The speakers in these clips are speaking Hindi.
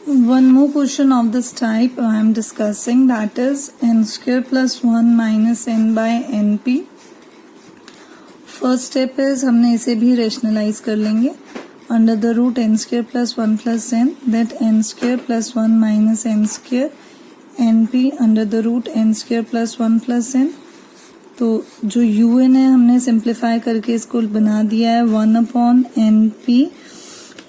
One more question of this type I am discussing, that is n square plus 1 minus n by np. First step is हमने इसे भी रेशनलाइज कर लेंगे. Under the root n square plus 1 plus n that n square plus 1 minus n square np under the root n square plus 1 plus n. तो जो un है हमने सिंप्लीफाई करके इसको बना दिया है 1/np,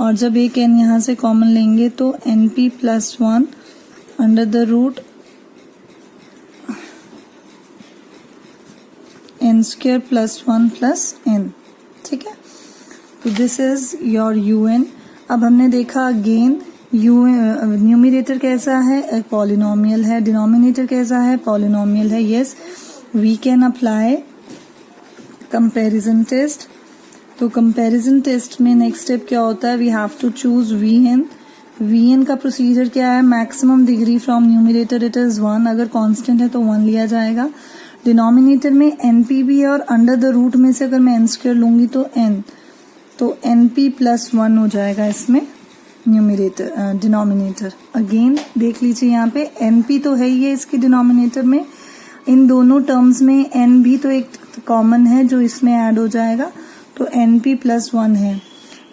और जब एक n यहाँ से कॉमन लेंगे तो np plus 1 under the root n square plus 1 plus n. ठीक है, तो दिस इज योर un. अब हमने देखा अगेन न्यूमिनेटर कैसा है, पॉलिनोमियल है, डिनोमिनेटर कैसा है, पॉलिनोमियल है. Yes, we can apply comparison test. तो कंपैरिजन टेस्ट में नेक्स्ट स्टेप क्या होता है, we have to choose v n. V n का प्रोसीजर क्या है, maximum degree from numerator it is 1. अगर कांस्टेंट है तो 1 लिया जाएगा. डिनोमिनेटर में एनपी भी है और अंडर द रूट में से अगर मैं एन स्क्वायर लूंगी तो एन, तो एनपी प्लस 1 हो जाएगा इसमें न्यूमिनेटर डिनोमिनेटर. अगेन देख लीजिए यहाँ पे एनपी तो है ही है इसके डिनोमिनेटर में. इन दोनों टर्म्स में एन भी तो एक कॉमन है जो इसमें ऐड हो जाएगा, तो एनपी प्लस 1 है.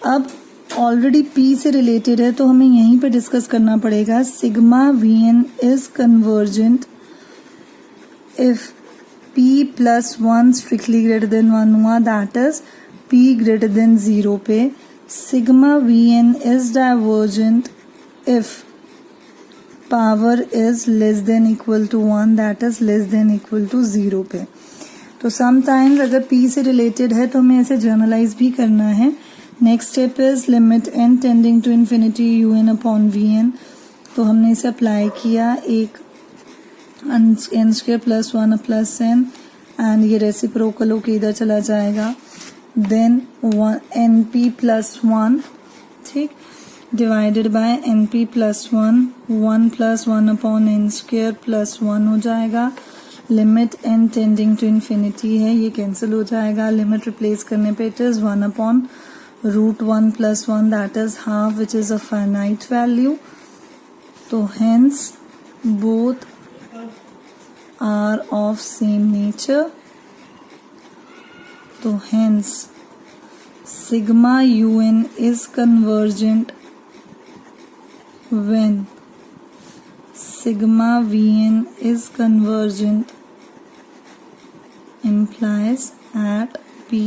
अब ऑलरेडी पी से रिलेटेड है तो हमें यहीं पे डिस्कस करना पड़ेगा. Sigma v n is convergent if p plus 1 strictly greater than 1 हुआ, that is p greater than 0 पे. Sigma v n is divergent if power is less than equal to 1, that is less than equal to 0 पे. तो समटाइम्स अगर p से रिलेटेड है तो हमें ऐसे जर्नलाइज भी करना है. Next step is limit n tending to infinity un upon v n. तो हमने इसे अप्लाई किया एक n square plus 1 plus n, and ये रेसिप्रोकल होके इधर चला जाएगा. देन np प्लस 1, ठीक, divided by np plus 1 plus 1 upon n square plus 1 हो जाएगा. Limit n tending to infinity है, ये कैंसिल हो जाएगा. लिमिट रिप्लेस करने पे it is 1 upon root 1 plus 1, that is half, which is a finite value. तो hence both are of same nature. तो hence sigma un is convergent when sigma vn is convergent implies at p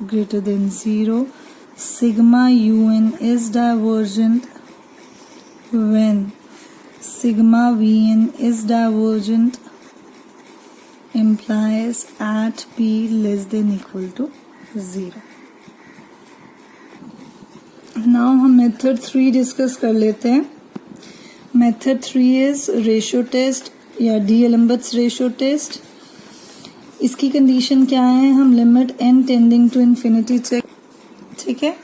greater than 0. Sigma un is divergent when sigma vn is divergent implies at p less than equal to 0. Now हम मेथड 3 डिस्कस कर लेते हैं. मेथड 3 इज रेशियो टेस्ट या डीएलम्बर्ट्स रेशियो टेस्ट. इसकी कंडीशन क्या है, हम limit n tending to infinity check. ठीक है,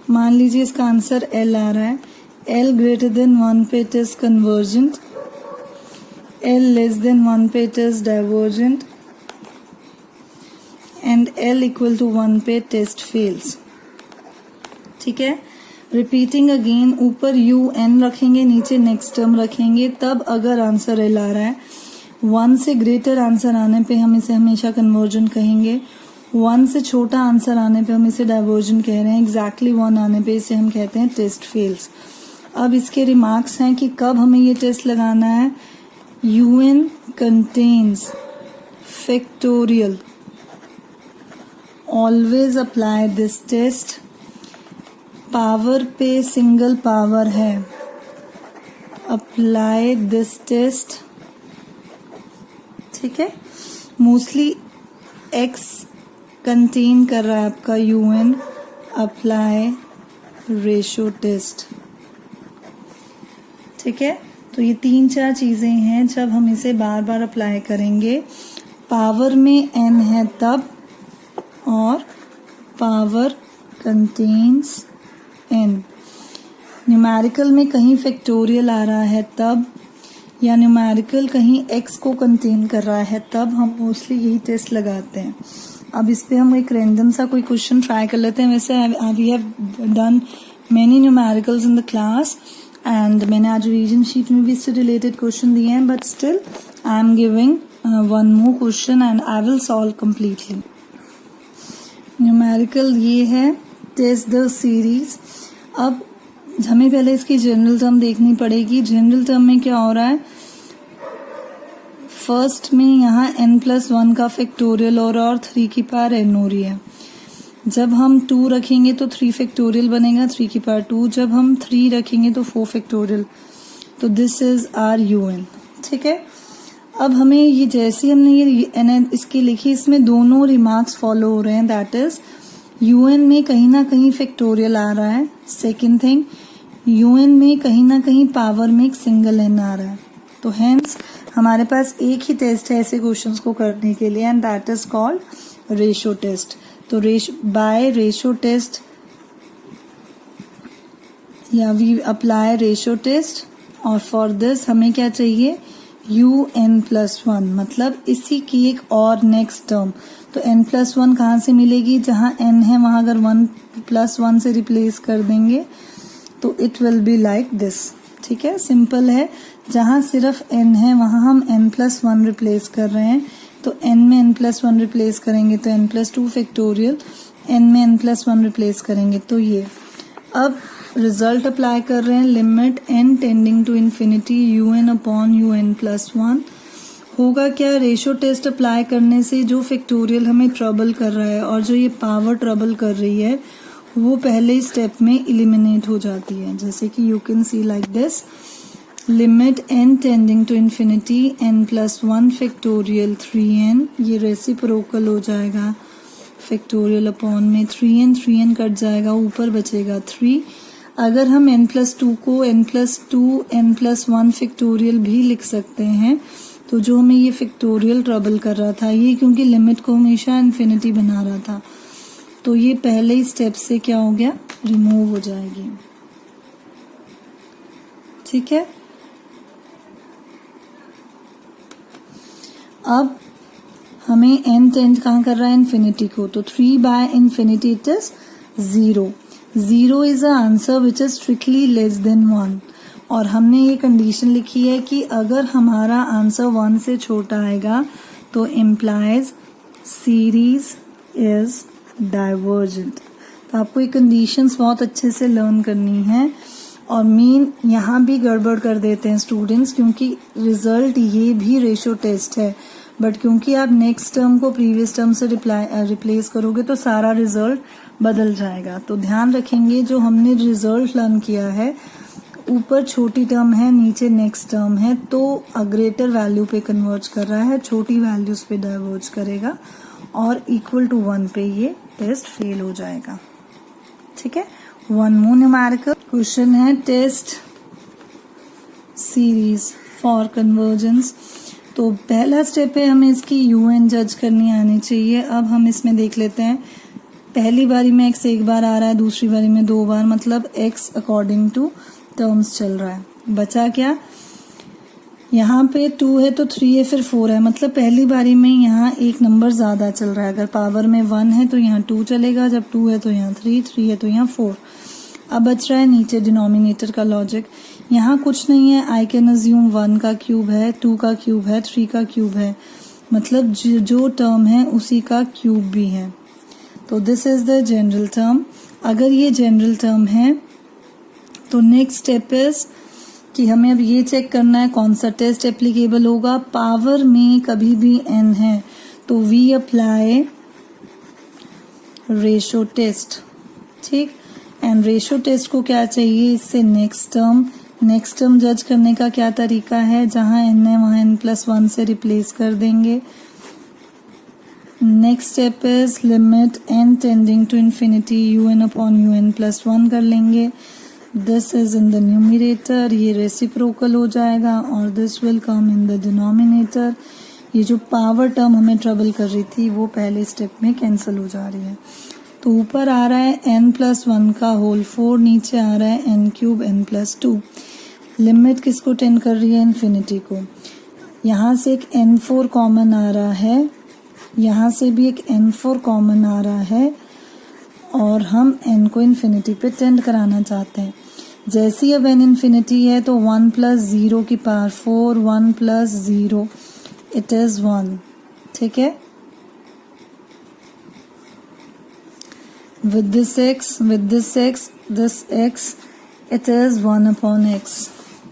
मान लीजिए इसका आंसर l आ रहा है. l ग्रेटर देन 1 पे it is convergent, L less than 1 पे it is divergent, and L equal to 1 पे टेस्ट फेल्स. ठीक है, रिपीटिंग अगेन, ऊपर u n रखेंगे, नीचे नेक्स्ट टर्म रखेंगे. तब अगर आंसर L आ रहा है, 1 से ग्रेटर आंसर आने पे हम इसे हमेशा कन्वर्जेंट कहेंगे. 1 से छोटा आंसर आने पे हम इसे डाइवर्जेंट कह रहे हैं. एग्जैक्टली 1 आने पे इसे हम कहते हैं टेस्ट फेल्स. अब इसके रिमार्क्स हैं कि कब हमें ये टेस्ट लगाना है. un contains factorial, always apply this test. Power पे सिंगल पावर है, apply this test. ठीक है, मोस्टली x कंटेन कर रहा है आपका un, apply रेशियो टेस्ट. ठीक है, तो ये 3-4 चीजें हैं जब हम इसे बार बार अप्लाई करेंगे. पावर में n है तब, और पावर कंटेन्स n. न्यूमेरिकल में कहीं फैक्टोरियल आ रहा है तब, या न्यूमेरिकल कहीं x को कंटेन कर रहा है तब हम मोस्टली यही टेस्ट लगाते हैं. अब इस पे हम एक रैंडम सा कोई क्वेश्चन ट्राई कर लेते हैं. वैसे we have done many numericals in the class. And मैंने आज रीजन शीट में भी इससे रिलेटेड क्वेश्चन दिए हैं, but still I am giving one more question and I will solve completely. Numerical ये है, टेस्ट द सीरीज. अब हमें पहले इसकी जनरल टर्म देखनी पड़ेगी. जनरल टर्म में क्या हो रहा है, फर्स्ट में यहाँ n+1 का फैक्टोरियल और 3 की पावर n हो रही है. जब हम 2 रखेंगे तो 3 फैक्टोरियल बनेगा, 3 की पावर 2. जब हम 3 रखेंगे तो 4 फैक्टोरियल. तो दिस इज आर un. ठीक है. अब हमें ये जैसे हमने ये इसकी लिखी, इसमें दोनों रिमार्क्स फॉलो हो रहे हैं. दैट इज un में कहीं ना कहीं फैक्टोरियल आ रहा है. सेकेंड थिंग, un में कहीं ना कहीं पावर में एक सिंगल n आ रहा है. तो हेंस हमारे पास एक ही टेस्ट है ऐसे क्वेश्चंस को करने के लिए, and that is called ratio test. तो बाय रेशो टेस्ट या वी अप्लाई रेशो टेस्ट, और फॉर दिस हमें क्या चाहिए, un+1, मतलब इसी की एक और नेक्स्ट टर्म. तो n+1 कहाँ से मिलेगी, जहाँ n है वहां अगर 1+1 से रिप्लेस कर देंगे तो it will be like this. ठीक है, सिंपल है. जहाँ सिर्फ n है वहां हम n+1 रिप्लेस कर रहे हैं. तो n में n+1 रिप्लेस करेंगे तो n+2 फैक्टोरियल, n में n+1 रिप्लेस करेंगे तो ये. अब रिजल्ट अप्लाई कर रहे हैं, limit n tending to infinity un/un+1. होगा क्या, रेशो टेस्ट अप्लाई करने से जो फैक्टोरियल हमें ट्रबल कर रहा है और जो ये पावर ट्रबल कर रही है वो पहले स्टेप में इलिमिनेट हो जाती है. जैसे कि you can see like this, limit n tending to infinity n+1 factorial 3n, ये रेसिप्रोकल हो जाएगा फैक्टोरियल अपॉन में 3n कट जाएगा, ऊपर बचेगा 3. अगर हम n+2 को n+2 n+1 फैक्टोरियल भी लिख सकते हैं, तो जो हमें ये फैक्टोरियल ट्रबल कर रहा था, ये क्योंकि लिमिट को हमेशा इन्फिनिटी बना रहा था, तो ये पहले ही स्टेप से क्या हो गया, रिमूव हो जाएगी. ठीक है. अब हमें n टेंड कहाँ कर रहा है, इन्फिनिटी को. तो 3/∞ it is 0. 0 is a answer which is strictly less than 1. और हमने ये कंडीशन लिखी है कि अगर हमारा आंसर 1 से छोटा आएगा तो इम्प्लाइज सीरीज इज डाइवर्जेंट. तो आपको ये कंडीशंस बहुत अच्छे से लर्न करनी है. और मेन यहाँ भी गड़बड़ कर देते हैं स्टूडेंट्स, क्योंकि रिजल्ट ये भी रेशो टेस्ट है, बट क्योंकि आप नेक्स्ट टर्म को प्रीवियस टर्म से रिप्लेस करोगे तो सारा रिजल्ट बदल जाएगा. तो ध्यान रखेंगे, जो हमने रिजल्ट लर्न किया है, ऊपर छोटी टर्म है नीचे नेक्स्ट टर्म है, तो ग्रेटर वैल्यू पे कन्वर्ज कर रहा है, छोटी वैल्यूज पे डाइवर्ज करेगा और इक्वल टू 1 पे ये टेस्ट फेल हो जाएगा. ठीक है. वन मोर न्यूमेरिकल क्वेश्चन है, टेस्ट सीरीज फॉर कन्वर्जेंस. तो पहला स्टेप है, हमें इसकी un जज करनी आनी चाहिए. अब हम इसमें देख लेते हैं, पहली बारी में x एक बार आ रहा है, दूसरी बारी में 2 बार, मतलब x अकॉर्डिंग टू टर्म्स चल रहा है. बचा क्या, यहाँ पे 2 है तो 3 है फिर 4 है, मतलब पहली बारी में यहाँ एक नंबर ज्यादा चल रहा है. अगर पावर में 1 है तो यहाँ 2 चलेगा, जब 2 है तो यहाँ 3 है तो यहाँ 4. अब बच रहा है नीचे डिनोमिनेटर का लॉजिक. यहाँ कुछ नहीं है, आई कैन अज्यूम 1 का क्यूब है, 2 का क्यूब है, 3 का क्यूब है, मतलब जो टर्म है उसी का क्यूब भी है. तो this is the general term. अगर ये जनरल टर्म है तो नेक्स्ट स्टेप इज कि हमें अब ये चेक करना है कौन सा टेस्ट एप्लीकेबल होगा. पावर में कभी भी n है तो वी अप्लाई रेशो टेस्ट. ठीक. एंड रेशो टेस्ट को क्या चाहिए, इससे नेक्स्ट टर्म जज करने का क्या तरीका है, जहां n है वहां n+1 से रिप्लेस कर देंगे. Next step is limit n tending to infinity un/un+1 कर लेंगे. This is in the numerator, ये रेसिप्रोकल हो जाएगा, और this will come in the denominator. ये जो पावर टर्म हमें ट्रबल कर रही थी वो पहले स्टेप में कैंसिल हो जा रही है. तो ऊपर आ रहा है n+1 का होल 4, नीचे आ रहा है n³ n+2. लिमिट किसको टेंड कर रही है, इन्फिनिटी को. यहाँ से एक n4 कॉमन आ रहा है, यहाँ से भी एक n4 कॉमन आ रहा है, और हम n को इन्फिनिटी पे टेंड कराना चाहते हैं. जैसी अब n इन्फिनिटी है तो 1 प्लस 0 की पावर 4, 1 प्लस 0 इट इज 1, ठीक है। with this x this x it is 1 upon x,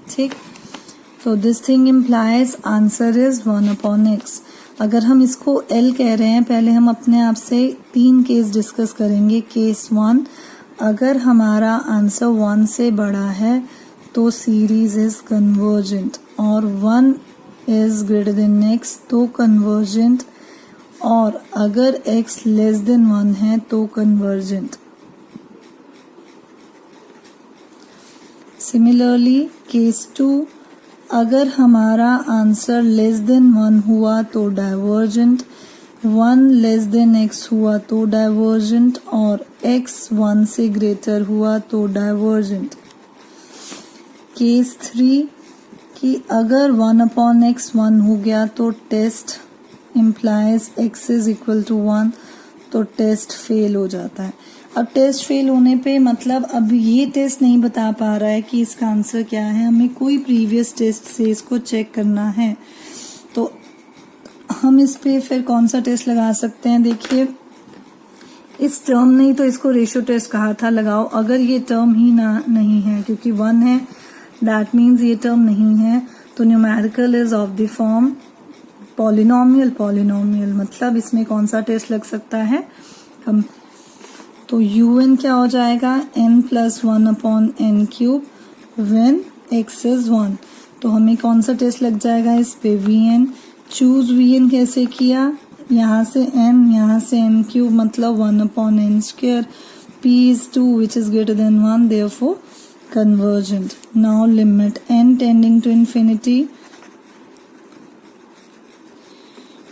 ठीक। so this thing implies answer is 1 upon x। अगर हम इसको L कह रहे हैं, पहले हम अपने आप से 3 केस डिस्कस करेंगे। केस 1, अगर हमारा आंसर 1 से बड़ा है तो सीरीज इज कन्वर्जेंट, और 1 इज ग्रेटर देन x तो कन्वर्जेंट, और अगर x लेस देन 1 है तो कन्वर्जेंट। सिमिलरली केस 2, अगर हमारा आंसर लेस देन 1 हुआ तो डाइवर्जेंट, 1 लेस देन x हुआ तो डाइवर्जेंट, और x 1 से ग्रेटर हुआ तो डाइवर्जेंट। केस 3 कि अगर 1 अपॉन x 1 हो गया तो test implies x is equal to 1, तो टेस्ट फेल हो जाता है। अब टेस्ट फेल होने पे मतलब अब ये टेस्ट नहीं बता पा रहा है कि इसका आंसर क्या है, हमें कोई प्रीवियस टेस्ट से इसको चेक करना है। तो हम इस पे फिर कौन सा टेस्ट लगा सकते हैं? देखिए, इस टर्म नहीं तो इसको रेशियो टेस्ट कहा था, लगाओ। अगर ये टर्म ही नहीं है, क्योंकि 1 है दैट मीन्स ये टर्म नहीं है, तो numerical is of the form polynomial मतलब इसमें कौन सा टेस्ट लग सकता है? तो un क्या हो जाएगा? n plus 1 upon n cube when x is 1। तो हमें कौन सा टेस्ट लग जाएगा इस पे? vn। चूज vn कैसे किया? यहाँ से n, यहाँ से n क्यूब मतलब 1 upon n square. p is 2 which is greater than 1, therefore convergent। now limit n tending to infinity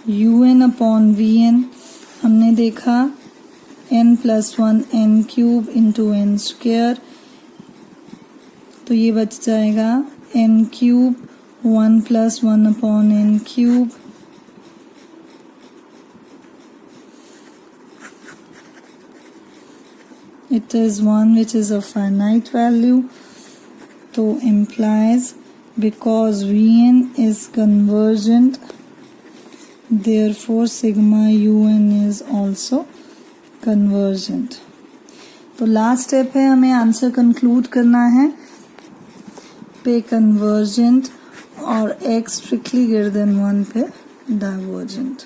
un upon vn, हमने देखा n plus 1 n cube into n square, तो ये बच जाएगा n cube 1 plus 1 upon n cube, it is 1 which is a finite value, तो implies because vn is convergent therefore sigma un is also convergent। तो लास्ट स्टेप है, हमें आंसर कंक्लूड करना है पे कन्वर्जेंट और x स्ट्रिक्टली ग्रेटर देन 1 पे डाइवर्जेंट।